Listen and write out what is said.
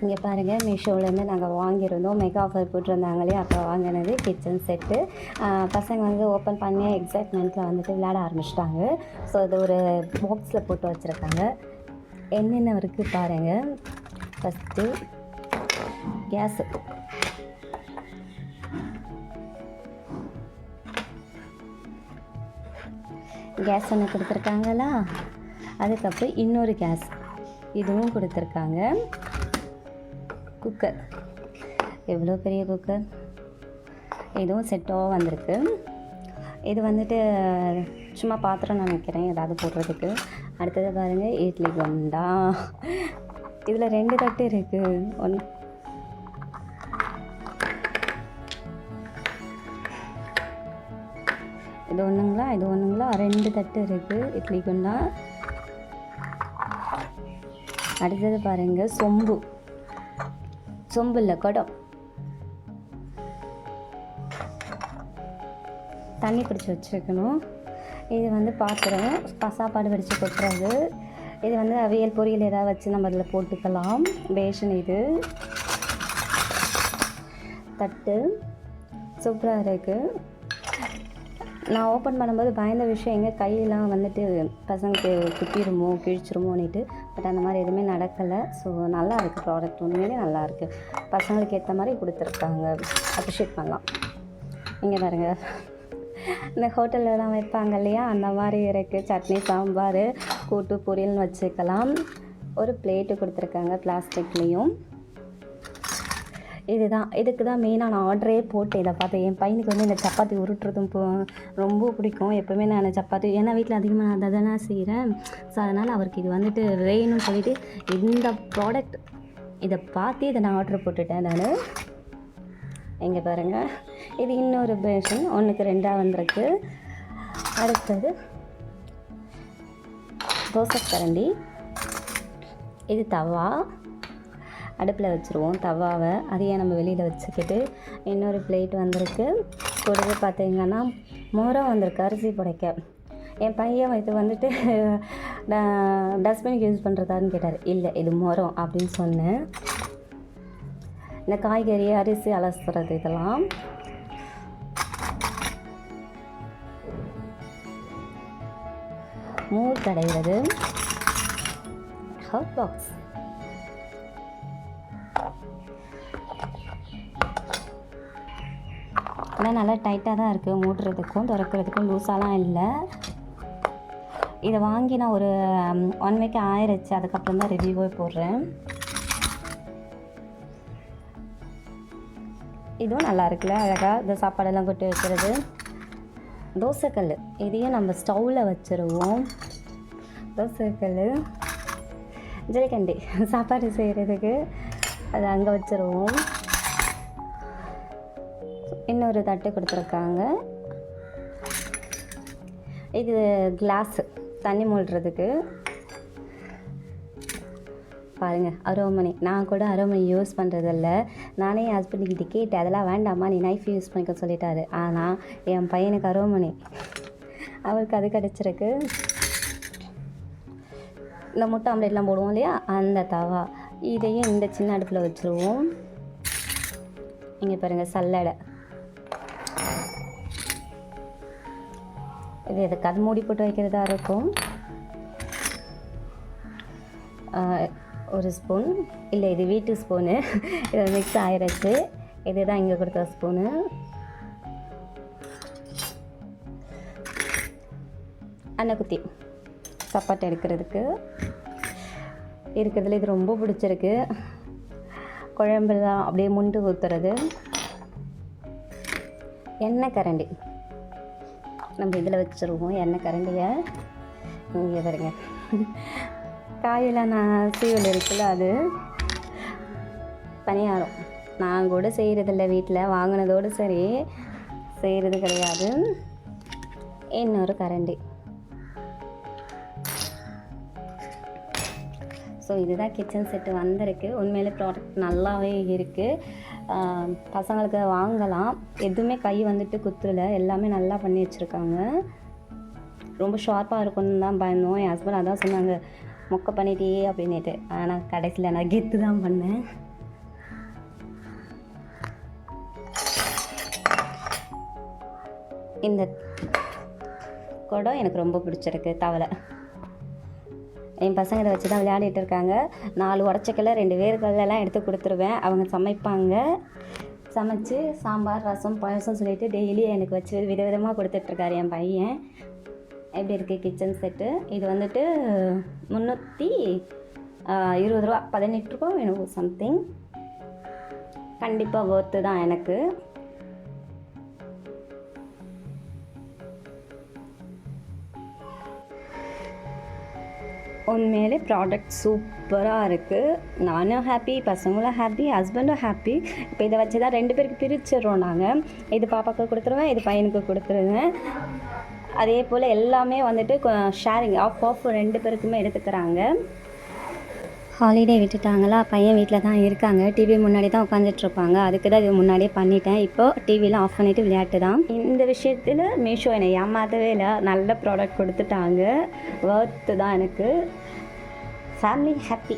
இங்கே பாருங்கள், மீஷோவிலேருந்து நாங்கள் வாங்கியிருந்தோம். மெகா ஆஃபர் போட்டிருந்தாங்களே அப்போ வாங்கினது கிச்சன் செட்டு. பசங்க வந்து ஓப்பன் பண்ணி எக்ஸைட்மெண்ட்டில் வந்துட்டு விளையாட ஆரம்பிச்சிட்டாங்க. ஸோ இது ஒரு பாக்ஸில் போட்டு வச்சுருக்காங்க. என்னென்ன இருக்குது பாருங்கள். ஃபஸ்ட்டு கேஸு, கேஸ் ஒன்று கொடுத்துருக்காங்களா. அதுக்கப்புறம் இன்னொரு கேஸ் இதுவும் கொடுத்துருக்காங்க. குக்கர், எவ்வளோ பெரிய குக்கர், இதுவும் செட்டாக வந்திருக்கு. இது வந்துட்டு சும்மா பாத்திரம் நினைக்கிறேன் ஏதாவது போடுறதுக்கு. அடுத்தது பாருங்கள், இட்லி குண்டா. இதில் 2 தட்டு இருக்குது. இது ஒன்றுங்களா, இது ஒன்றுங்களா, 2 தட்டு இருக்குது இட்லி குண்டா. அடுத்தது பாருங்கள், சொம்பு இல்லை, குடம். தண்ணி பிடிச்சி வச்சுருக்கணும். இது வந்து பாத்திரம், சாப்பாடு வடித்து கொட்டுறது. இது வந்து அவியல் பொரியல் ஏதாவது வச்சு நம்ம அதில் போட்டுக்கலாம். பேஷன், இது தட்டு சூப்பராக இருக்குது. நான் ஓப்பன் பண்ணும்போது பயந்த விஷயம் எங்கள் கையெல்லாம் வந்துட்டு பசங்களுக்கு குத்திடுமோ கிழிச்சிருமோன்னுட்டு. பட் அந்த மாதிரி எதுவுமே நடக்கலை. ஸோ நல்லா இருக்குது ப்ராடக்ட், உண்மையிலே நல்லாயிருக்கு. பசங்களுக்கு ஏற்ற மாதிரி கொடுத்துருக்காங்க, அப்ரிஷியேட் பண்ணலாம். இங்கே பாருங்கள், இந்த ஹோட்டல்லலாம் வைப்பாங்க இல்லையா, அந்த மாதிரி இருக்குது. சட்னி, சாம்பார், கூட்டு, பொரியல்னு வச்சுக்கலாம். ஒரு பிளேட்டு கொடுத்துருக்காங்க பிளாஸ்டிக்லேயும். இதுக்கு தான் மெயினாக நான் ஆர்டரே போட்டு இதை பார்த்தேன். என் பையனுக்கு வந்து இந்த சப்பாத்தி உருட்டுறதும் ரொம்ப பிடிக்கும். எப்போவுமே நான் சப்பாத்தி, ஏன்னா வீட்டில் அதிகமாக நான் அதை தானே செய்கிறேன். ஸோ அதனால் அவருக்கு இது வந்துட்டு வேணும்னு சொல்லிவிட்டு இந்த ப்ராடக்ட் இதை பார்த்து இதை நான் ஆர்டர் போட்டுட்டேன் நான். இங்கே பாருங்கள், இது இன்னொரு பேஷன், 1க்கு 2 வந்திருக்கு. அடுத்தது தோசை கரண்டி. இது தவா, அடுப்பில் வச்சுருவோம் தவாவை. அதையே நம்ம வெளியில் வச்சுக்கிட்டு இன்னொரு பிளேட் வந்திருக்கு. கூடவே பார்த்திங்கன்னா மோரம் வந்திருக்கு, அரிசி புடைக்க. என் பையன் இது வந்துட்டு டஸ்ட்பினுக்கு யூஸ் பண்ணுறதான்னு கேட்டார். இல்லை, இது மோரம் அப்படின்னு சொன்னேன். இந்த காய்கறி, அரிசி அலசுறது, இதெல்லாம். மோர் கடைகிறது, ஹாட் பாக்ஸ். ஆனால் நல்லா டைட்டாக தான் இருக்குது, மூடுறதுக்கும் திறக்கிறதுக்கும் லூஸாலாம் இல்லை. இதை வாங்கி நான் ஒரு 1 வீக் ஆயிடுச்சு. அதுக்கப்புறம் தான் ரிவ்யூவே போடுறேன். இதுவும் நல்லா இருக்குல்ல, அழகாக இந்த சாப்பாடெல்லாம் கொட்டி வைக்கிறது. தோசைக்கல், இதையும் நம்ம ஸ்டவ்வில் வச்சுருவோம். தோசைக்கல், ஜல்லிக்கண்டி சாப்பாடு செய்கிறதுக்கு அது அங்கே வச்சுருவோம். இன்னொரு தட்டு கொடுத்துருக்காங்க. இது கிளாஸு, தண்ணி மூழ்கிறதுக்கு. பாருங்கள், அரோமணி. நான் கூட அரோமணி யூஸ் பண்ணுறதில்ல. நானே என் ஹஸ்பண்டுக்கிட்ட கேட்டேன், அதெல்லாம் வேண்டாம்மா, நீ நைஃப் யூஸ் பண்ணிக்க சொல்லிட்டாரு. ஆனால் என் பையனுக்கு அரோமணி, அவருக்கு அது கிடச்சிருக்கு. இந்த முட்டை ஆம்லேட்லாம் போடுவோம் இல்லையா, அந்த தவா. இதையும் இந்த சின்ன அடுப்பில் வச்சுருவோம். இங்கே பாருங்கள், சல்லடை. இது எதுக்கு அது மூடி போட்டு வைக்கிறதா இருக்கும். ஒரு ஸ்பூன், இல்லை இது வீட்டு ஸ்பூனு, இது மிக்ஸ் ஆகிடுச்சு. இதுதான் இங்கே கொடுத்த ஸ்பூனு. அன்னக்குத்தி, சப்பாத்தி எடுக்கிறதுக்கு இருக்கிறதுல இது ரொம்ப பிடிச்சிருக்கு. குழம்புலாம் அப்படியே முண்டு ஊற்றுறது. எண்ணெய் கரண்டி நம்ம இதில் வச்சுருவோம். எண்ணெய் கரண்டியை இங்கே பாருங்க, காயெல்லாம் நான் சீவல் இருக்குல்ல, அது பணியாரம். நான் கூட செய்கிறதில்ல வீட்டில், வாங்கினதோடு சரி, செய்கிறது கிடையாது. இன்னொரு கரண்டி. ஸோ இதுதான் கிச்சன் செட்டு வந்திருக்கு. உண்மையிலே ப்ராடக்ட் நல்லாவே இருக்குது. பசங்களுக்கு வாங்கலாம். எதுவுமே கை வந்துட்டு குத்துலை, எல்லாமே நல்லா பண்ணி வச்சுருக்காங்க. ரொம்ப ஷார்ப்பாக இருக்கும்னு தான் பயந்தோம். என் ஹஸ்பண்ட் அதான் சொன்னாங்க, மொக்க பண்ணிட்டே அப்படின்னுட்டு. ஆனால் கடைசியில் நான் கெத்து தான் பண்ணேன். இந்த குடம் எனக்கு ரொம்ப பிடிச்சிருக்கு, தவளை. என் பசங்க இதை வச்சு தான் விளையாடிட்டு இருக்காங்க. 4 உடச்சக்கல்ல 2 வேர்க்கடலைலாம் எடுத்து கொடுத்துருவேன். அவங்க சமைப்பாங்க. சமைச்சு சாம்பார், ரசம், பாயசம் சொல்லிட்டு டெய்லி எனக்கு வச்சு விதவிதமாக கொடுத்துட்ருக்காரு என் பையன். எப்படி இருக்குது கிச்சன் செட்டு? இது வந்துட்டு 320 ரூபா, 18 ரூபா வேணும் சம்திங். கண்டிப்பாக ஒர்த்து தான் எனக்கு. உண்மையிலே ப்ராடக்ட் சூப்பராக இருக்குது. நானும் ஹாப்பி, பசங்களும் ஹாப்பி, ஹஸ்பண்டும் ஹாப்பி. இப்போ இதை வச்சு தான் 2 பேருக்கு பிரிச்சிடுறோம் நாங்கள். இது பாப்பாவுக்கு கொடுத்துருவேன், இது பையனுக்கு கொடுத்துருவேன். அதே போல் எல்லாமே வந்துட்டு ஷேரிங் ஆஃப் 2 பேருக்குமே எடுத்துக்கிறாங்க. ஹாலிடே விட்டுட்டாங்களா, பையன் வீட்டில் தான் இருக்காங்க. டிவி முன்னாடி தான் உட்காந்துட்ருப்பாங்க. அதுக்கு தான் இது முன்னாடியே பண்ணிட்டேன். இப்போது டிவிலாம் ஆஃப் பண்ணிவிட்டு விளையாட்டு தான். இந்த விஷயத்தில் மீஷோ என்னை ஏமாற்றவே இல்லை. நல்ல ப்ராடக்ட் கொடுத்துட்டாங்க. ஒர்த்து தான் எனக்கு. Family happy.